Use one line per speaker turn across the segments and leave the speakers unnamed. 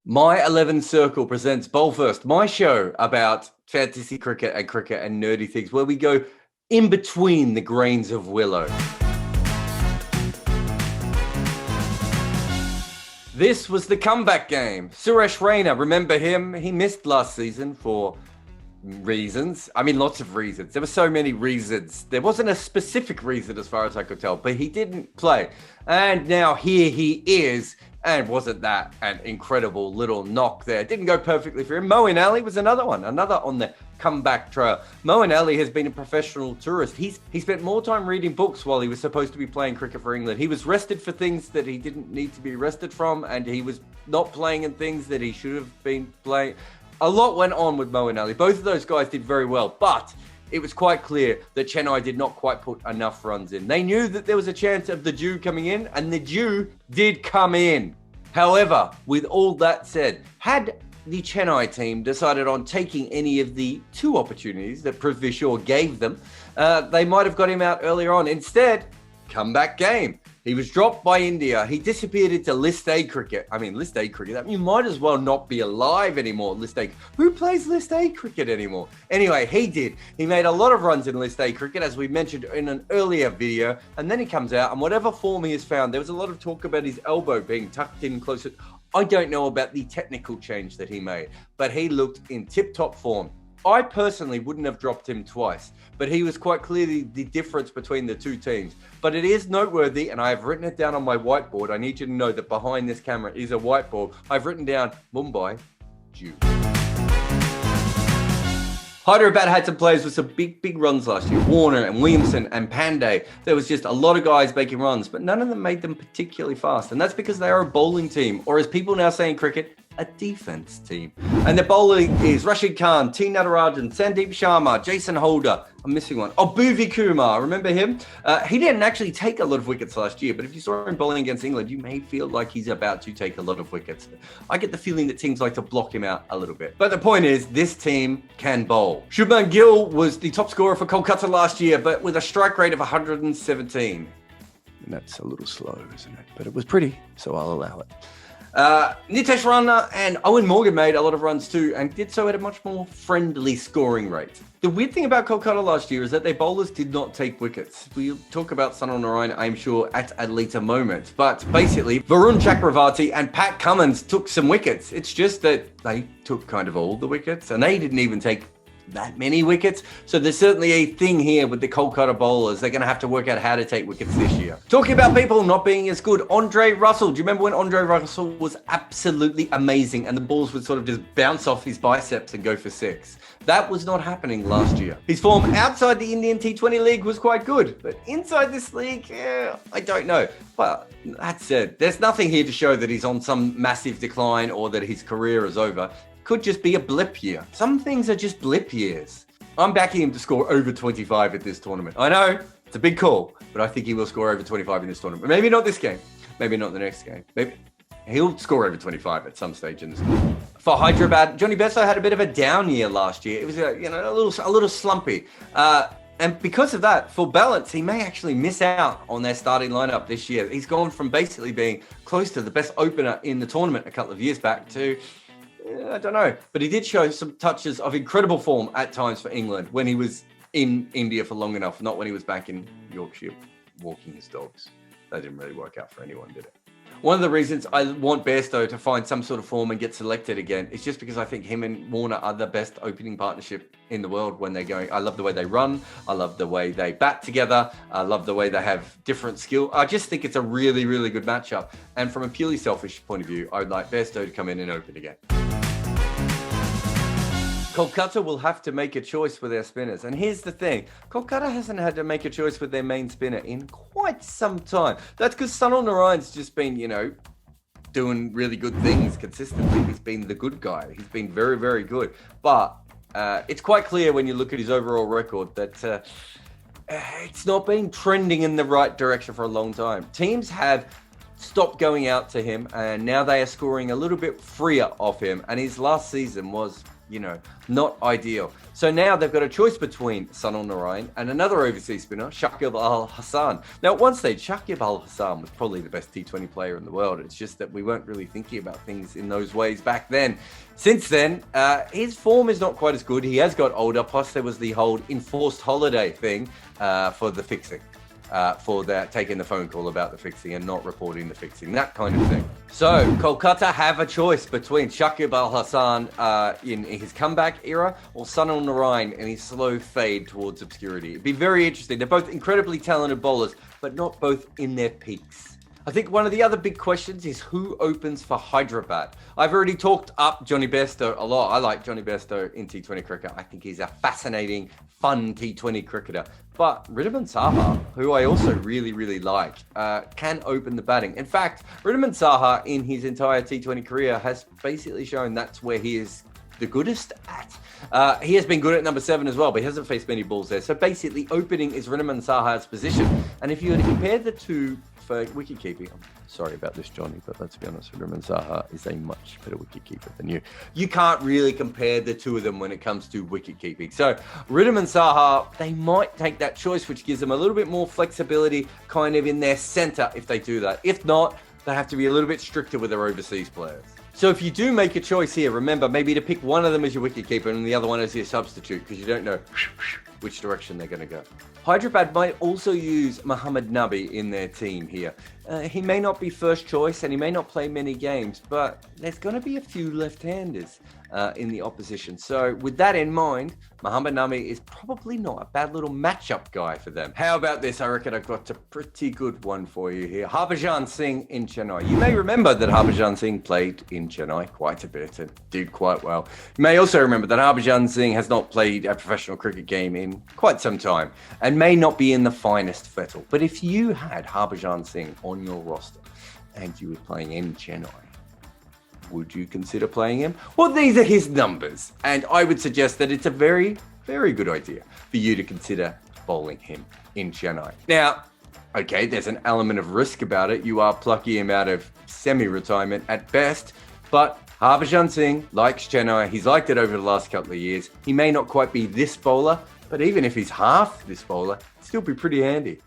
My11Circle presents Bowl First, my show about fantasy cricket and nerdy things, where we go in between the grains of willow. This was the comeback game. Suresh Raina, remember him? He missed last season for reasons. I mean, lots of reasons. There were so many reasons. There wasn't a specific reason as far as I could tell, but he didn't play. And now here he is. And wasn't that an incredible little knock there? Didn't go perfectly for him. Moeen Ali was another on the comeback trail. Moeen Ali has been a professional tourist. He spent more time reading books while he was supposed to be playing cricket for England. He was rested for things that he didn't need to be rested from, and he was not playing in things that he should have been playing. A lot went on with Moeen Ali. Both of those guys did very well, but it was quite clear that Chennai did not quite put enough runs in. They knew that there was a chance of the dew coming in, and the dew did come in. However, with all that said, had the Chennai team decided on taking any of the two opportunities that Prithvi Shaw gave them, they might have got him out earlier on. Instead, comeback game. He was dropped by India. He disappeared into List A cricket. I mean, List A cricket, that you might as well not be alive anymore. List A. Who plays List A cricket anymore? Anyway, he did. He made a lot of runs in List A cricket, as we mentioned in an earlier video. And then he comes out, and whatever form he has found, there was a lot of talk about his elbow being tucked in closer. I don't know about the technical change that he made, but he looked in tip-top form. I personally wouldn't have dropped him twice, but he was quite clearly the difference between the two teams. But it is noteworthy, and I have written it down on my whiteboard. I need you to know that behind this camera is a whiteboard. I've written down Mumbai, Jew. Hyderabad had some players with some big runs last year. Warner and Williamson and Pandey. There was just a lot of guys making runs, but none of them made them particularly fast. And that's because they are a bowling team, or as people now say in cricket, a defense team. And the bowling is Rashid Khan, T. Natarajan, Sandeep Sharma, Jason Holder. I'm missing one. Oh, Bhuvi Kumar, remember him? He didn't actually take a lot of wickets last year, but if you saw him bowling against England, you may feel like he's about to take a lot of wickets. I get the feeling that teams like to block him out a little bit. But the point is, this team can bowl. Shubman Gill was the top scorer for Kolkata last year, but with a strike rate of 117. And that's a little slow, isn't it? But it was pretty, so I'll allow it. Nitesh Rana and Owen Morgan made a lot of runs too, and did so at a much more friendly scoring rate. The weird thing about Kolkata last year is that their bowlers did not take wickets. We'll talk about Sunil Narine, I'm sure, at a later moment. But basically, Varun Chakravarti and Pat Cummins took some wickets. It's just that they took kind of all the wickets, and they didn't even take that many wickets. So there's certainly a thing here with the Kolkata bowlers. They're going to have to work out how to take wickets this year. Talking about people not being as good, Andre Russell. Do you remember when Andre Russell was absolutely amazing and the balls would sort of just bounce off his biceps and go for six? That was not happening last year. His form outside the Indian T20 league was quite good, but inside this league, I don't know. But that said, there's nothing here to show that he's on some massive decline or that his career is over. Could just be a blip year. Some things are just blip years. I'm backing him to score over 25 at this tournament. I know, it's a big call, but I think he will score over 25 in this tournament. Maybe not this game. Maybe not the next game. Maybe he'll score over 25 at some stage in this game. For Hyderabad, Johnny Bairstow had a bit of a down year last year. It was a little slumpy. And because of that, for balance, he may actually miss out on their starting lineup this year. He's gone from basically being close to the best opener in the tournament a couple of years back to, I don't know, but he did show some touches of incredible form at times for England when he was in India for long enough, not when he was back in Yorkshire walking his dogs. That didn't really work out for anyone, did it? One of the reasons I want Bairstow to find some sort of form and get selected again is just because I think him and Warner are the best opening partnership in the world when they're going. I love the way they run. I love the way they bat together. I love the way they have different skill. I just think it's a really, really good matchup. And from a purely selfish point of view, I would like Bairstow to come in and open again. Kolkata will have to make a choice with their spinners. And here's the thing. Kolkata hasn't had to make a choice with their main spinner in quite some time. That's because Sunil Narayan's just been, doing really good things consistently. He's been the good guy. He's been very, very good. But it's quite clear when you look at his overall record that it's not been trending in the right direction for a long time. Teams have stopped going out to him, and now they are scoring a little bit freer off him. And his last season was not ideal. So now they've got a choice between Sunil Narine and another overseas spinner, Shakib Al Hasan. Now, at one stage, Shakib Al Hasan was probably the best T20 player in the world. It's just that we weren't really thinking about things in those ways back then. Since then, his form is not quite as good. He has got older, plus there was the whole enforced holiday thing for the fixing. For that, taking the phone call about the fixing and not reporting the fixing, that kind of thing. So Kolkata have a choice between Shakib Al Hasan in his comeback era or Sunil Narine in his slow fade towards obscurity. It'd be very interesting. They're both incredibly talented bowlers, but not both in their peaks. I think one of the other big questions is who opens for Hyderabad. I've already talked up Johnny Bairstow a lot. I like Johnny Bairstow in T20 cricket. I think he's a fascinating, fun T20 cricketer. But Wriddhiman Saha, who I also really, really like, can open the batting. In fact, Wriddhiman Saha in his entire T20 career has basically shown that's where he is the goodest at. He has been good at number 7 as well, but he hasn't faced many balls there. So basically, opening is Wriddhiman Saha's position. And if you were to compare the two for wicket-keeping, I'm sorry about this, Johnny, but let's be honest, Wriddhiman Saha is a much better wicket-keeper than you. You can't really compare the two of them when it comes to wicket-keeping. So Wriddhiman Saha, they might take that choice, which gives them a little bit more flexibility kind of in their centre if they do that. If not, they have to be a little bit stricter with their overseas players. So if you do make a choice here, remember maybe to pick one of them as your wicketkeeper and the other one as your substitute, because you don't know which direction they're going to go. Hyderabad might also use Mohammad Nabi in their team here. He may not be first choice and he may not play many games, but there's going to be a few left-handers in the opposition. So with that in mind, Mohammad Nabi is probably not a bad little matchup guy for them. How about this? I reckon I've got a pretty good one for you here. Harbhajan Singh in Chennai. You may remember that Harbhajan Singh played in Chennai quite a bit and did quite well. You may also remember that Harbhajan Singh has not played a professional cricket game in quite some time and may not be in the finest fettle. But if you had Harbhajan Singh on your roster and you were playing in Chennai, would you consider playing him? Well, these are his numbers, and I would suggest that it's a very, very good idea for you to consider bowling him in Chennai. Now, okay, there's an element of risk about it. You are plucking him out of semi-retirement at best, but Harbhajan Singh likes Chennai. He's liked it over the last couple of years. He may not quite be this bowler, but even if he's half this bowler, he'll still be pretty handy.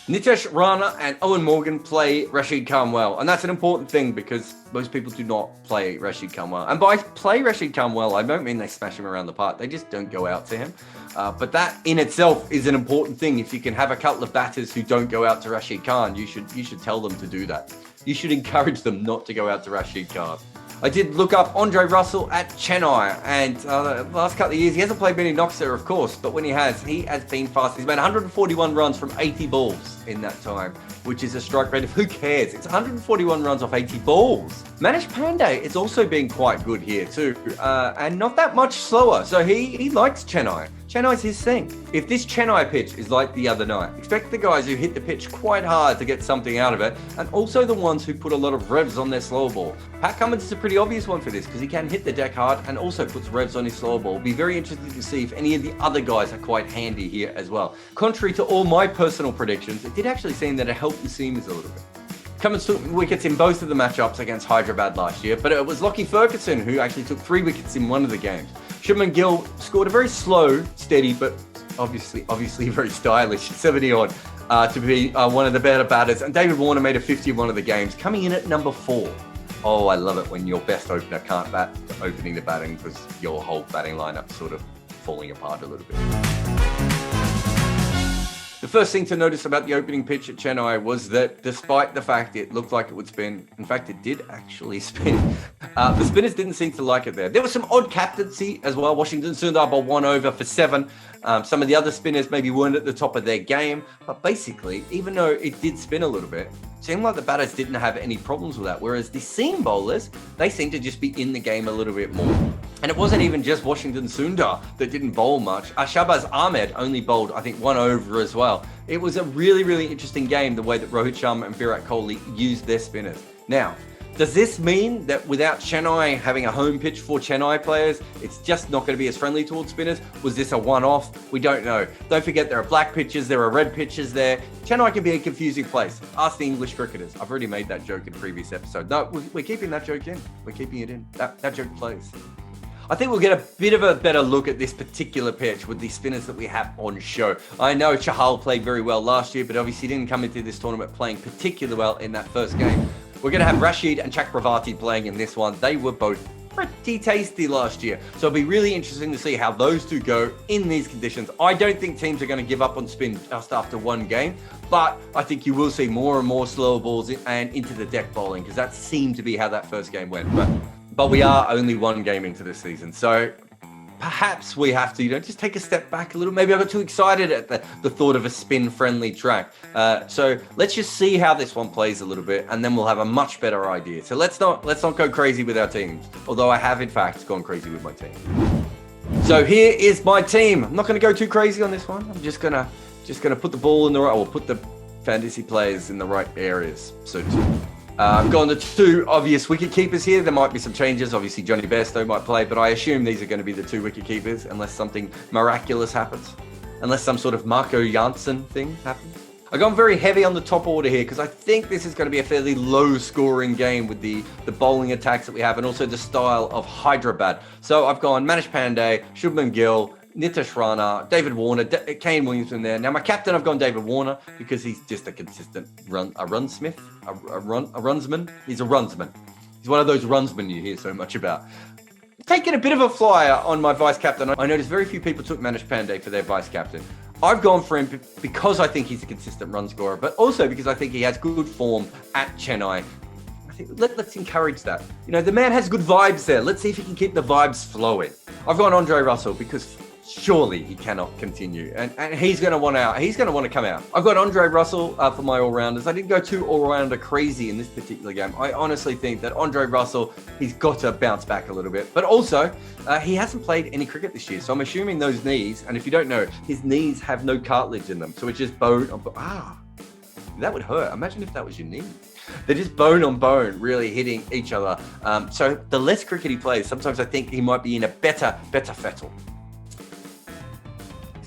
Nitesh Rana and Owen Morgan play Rashid Khan well, and that's an important thing because most people do not play Rashid Khan well. And by play Rashid Khan well, I don't mean they smash him around the park. They just don't go out to him. But that in itself is an important thing. If you can have a couple of batters who don't go out to Rashid Khan, you should tell them to do that. You should encourage them not to go out to Rashid Khan. I did look up Andre Russell at Chennai, and the last couple of years, he hasn't played many knocks there, of course, but when he has been fast. He's made 141 runs from 80 balls in that time, which is a strike rate of who cares? It's 141 runs off 80 balls. Manish Pandey is also been quite good here too, and not that much slower, so he likes Chennai. Chennai's his thing. If this Chennai pitch is like the other night, expect the guys who hit the pitch quite hard to get something out of it, and also the ones who put a lot of revs on their slow ball. Pat Cummins is a pretty obvious one for this because he can hit the deck hard and also puts revs on his slow ball. It'll be very interesting to see if any of the other guys are quite handy here as well. Contrary to all my personal predictions, it did actually seem that it helped the seamers a little bit. Cummins took wickets in both of the matchups against Hyderabad last year, but it was Lockie Ferguson who actually took 3 wickets in one of the games. Shubman Gill scored a very slow, steady, but obviously very stylish 70-odd to be one of the better batters. And David Warner made a 50 in one of the games, coming in at number 4. Oh, I love it when your best opener can't bat opening the batting because your whole batting lineup sort of falling apart a little bit. The first thing to notice about the opening pitch at Chennai was that despite the fact it looked like it would spin, in fact, it did actually spin. The spinners didn't seem to like it there. There was some odd captaincy as well. Washington Sundar bowled 1 over for 7. Some of the other spinners maybe weren't at the top of their game, but basically, even though it did spin a little bit, it seemed like the batters didn't have any problems with that, whereas the seam bowlers, they seemed to just be in the game a little bit more. And it wasn't even just Washington Sundar that didn't bowl much. Shahbaz Ahmed only bowled, I think, 1 over as well. It was a really, really interesting game, the way that Rohit Sharma and Virat Kohli used their spinners. Now, Does this mean that without Chennai having a home pitch for Chennai players, it's just not going to be as friendly towards spinners? Was this a one-off? We don't know. Don't forget there are black pitches, there are red pitches there. Chennai can be a confusing place. Ask the English cricketers. I've already made that joke in a previous episode. No, we're keeping that joke in. We're keeping it in. That joke plays. I think we'll get a bit of a better look at this particular pitch with the spinners that we have on show. I know Chahal played very well last year, but obviously didn't come into this tournament playing particularly well in that first game. We're going to have Rashid and Chakravarti playing in this one. They were both pretty tasty last year. So it'll be really interesting to see how those two go in these conditions. I don't think teams are going to give up on spin just after one game, but I think you will see more and more slower balls and into the deck bowling, because that seemed to be how that first game went. But we are only one game into this season. So perhaps we have to, just take a step back a little. Maybe I got too excited at the thought of a spin-friendly track. So let's just see how this one plays a little bit, and then we'll have a much better idea. So let's not go crazy with our teams, although I have in fact gone crazy with my team. So here is my team. I'm not going to go too crazy on this one. I'm just gonna put the ball in the right, or put the fantasy players in the right areas. So I've gone the two obvious wicket keepers here. There might be some changes. Obviously, Johnny Bairstow might play, but I assume these are going to be the two wicket keepers unless something miraculous happens. Unless some sort of Marco Janssen thing happens. I've gone very heavy on the top order here because I think this is going to be a fairly low-scoring game with the bowling attacks that we have and also the style of Hyderabad. So I've gone Manish Pandey, Shubman Gill, Nitish Rana, David Warner, Kane Williamson there. Now my captain, I've gone David Warner because he's just a consistent runsman. He's a runsman. He's one of those runsmen you hear so much about. Taking a bit of a flyer on my vice captain. I noticed very few people took Manish Pandey for their vice captain. I've gone for him because I think he's a consistent run scorer, but also because I think he has good form at Chennai. I think let's encourage that. The man has good vibes there. Let's see if he can keep the vibes flowing. I've gone Andre Russell because surely he cannot continue, and he's going to want out. He's going to want to come out. I've got Andre Russell for my all-rounders. I didn't go too all-rounder crazy in this particular game. I honestly think that Andre Russell, he's got to bounce back a little bit, but also he hasn't played any cricket this year, so I'm assuming those knees, and if you don't know, his knees have no cartilage in them, so it's just bone on bone. That would hurt. Imagine if that was your knee. They're just bone on bone, really hitting each other. So the less cricket he plays, sometimes I think he might be in a better fettle.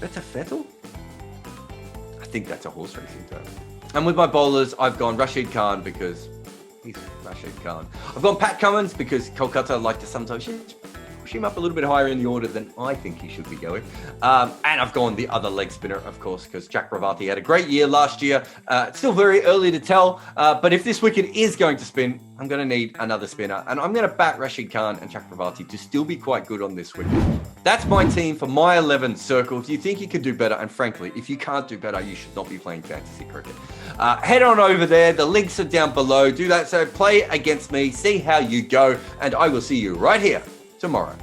Better fettle? I think that's a horse racing term. And with my bowlers, I've gone Rashid Khan because he's Rashid Khan. I've gone Pat Cummins because Kolkata like to sometimes push him up a little bit higher in the order than I think he should be going. And I've gone the other leg spinner, of course, because Chakravarti had a great year last year. It's still very early to tell, but if this wicket is going to spin, I'm going to need another spinner. And I'm going to back Rashid Khan and Chakravarti to still be quite good on this wicket. That's my team for my 11 circle. If you think you can do better, and frankly, if you can't do better, you should not be playing fantasy cricket. Head on over there. The links are down below. Do that. So play against me, see how you go, and I will see you right here tomorrow.